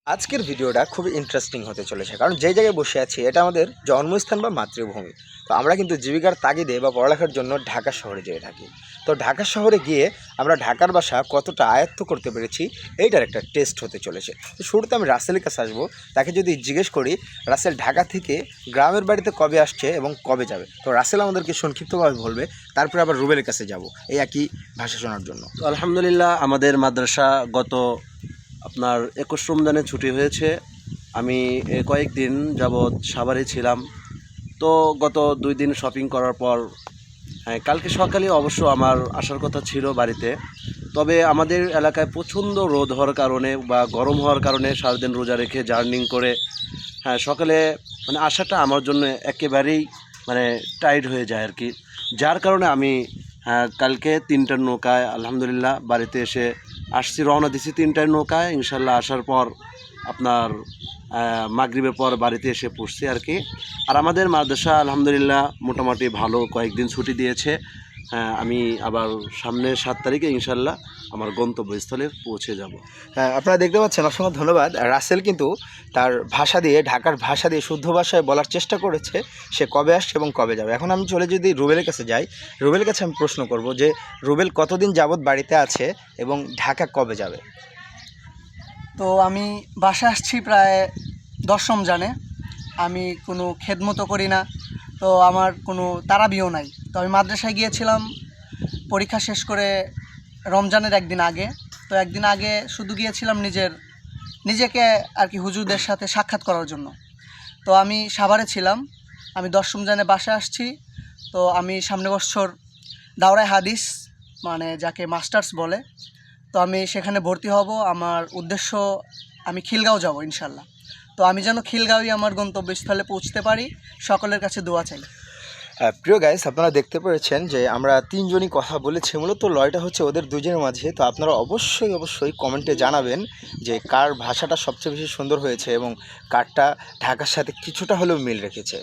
আজকের ভিডিওটা খুবই ইন্টারেস্টিং হতে চলেছে, কারণ যে জায়গায় বসে আছি এটা আমাদের জন্মস্থান বা মাতৃভূমি। তো আমরা কিন্তু জীবিকার তাগিদে বা পড়ালেখার জন্য ঢাকা শহরে যেয়ে থাকি। তো ঢাকা শহরে গিয়ে আমরা ঢাকার ভাষা কতটা আয়ত্ত করতে পেরেছি এইটার একটা টেস্ট হতে চলেছে। তো শুরুতে আমি রাসেলের কাছে আসবো। তাকে যদি জিজ্ঞেস করি রাসেল ঢাকা থেকে গ্রামের বাড়িতে কবে আসছে এবং কবে যাবে, তো রাসেল আমাদেরকে সংক্ষিপ্তভাবে বলবে। তারপরে আবার রুবেলের কাছে যাব এই একই ভাষা শোনার জন্য। তো আলহামদুলিল্লাহ আমাদের মাদ্রাসা গত আপনার 21 রমজানে ছুটি হয়েছে। আমি কয়েকদিন যাবৎ সাভারে ছিলাম। তো গত 2 দিন শপিং করার পর কালকে সকালে অবশ্য আমার আসার কথা ছিল বাড়িতে। তবে আমাদের এলাকায় প্রচণ্ড রোদ হওয়ার কারণে বা গরম হওয়ার কারণে সারাদিন রোজা রেখে জার্নিং করে সকালে আসাটা আমার জন্য একেবারেই টাইট হয়ে যায় আর কি। যার কারণে আমি কালকে 3টার নৌকায় আলহামদুলিল্লাহ বাড়িতে এসে আসছি, রওনা দিছি 3টার নৌকায়। ইনশাল্লাহ আসার পর আপনার মাগরিবের পর বাড়িতে এসে পড়ছি আর কি। আর আমাদের মাদ্রাসা আলহামদুলিল্লাহ মোটামুটি ভালো, কয়েকদিন ছুটি দিয়েছে। আমি আবার সামনের 7 তারিখে ইনশাল্লাহ আমার গন্তব্যস্থলে পৌঁছে যাব। হ্যাঁ, আপনারা দেখতে পাচ্ছেন, অসংখ্য ধন্যবাদ। রাসেল কিন্তু তার ভাষা দিয়ে, ঢাকার ভাষা দিয়ে শুদ্ধ ভাষায় বলার চেষ্টা করেছে সে কবে আসছে এবং কবে যাবে। এখন আমি যদি রুবেলের কাছে যাই, রুবেলের কাছে আমি প্রশ্ন করব যে রুবেল কতদিন যাবৎ বাড়িতে আছে এবং ঢাকা কবে যাবে। তো আমি বাসায় আসছি প্রায় 10 রমজানে। আমি কোনো খেদমতো করি না, তো আমার কোনো তারাবিও নাই। তো আমি মাদ্রাসায় গিয়েছিলাম পরীক্ষা শেষ করে রমজানের একদিন আগে। তো একদিন আগে শুধু গিয়েছিলাম নিজেকে আর কি হুজুরদের সাথে সাক্ষাৎ করার জন্য। তো আমি সাভারে ছিলাম, আমি 10 রমজানে বাসায় আসছি। তো আমি সামনে বছর দাওরায়ে হাদিস যাকে মাস্টার্স বলে, তো আমি সেখানে ভর্তি হব। আমার উদ্দেশ্য আমি খিলগাঁও যাব ইনশাল্লাহ। তো আমি যেন খিলগাঁওই আমার গন্তব্যস্থলে পৌঁছতে পারি, সকলের কাছে দোয়া চাই। প্রিয় গাইস, আপনারা দেখতে পেরেছেন যে আমরা তিনজনই কথা বলেছি, মূলত লয়টা হচ্ছে ওদের দুজনের মাঝে। তো আপনারা অবশ্যই কমেন্টে জানাবেন যে কার ভাষাটা সবচেয়ে বেশি সুন্দর হয়েছে এবং কারটা ঢাকার সাথে কিছুটা হলেও মিল রেখেছে।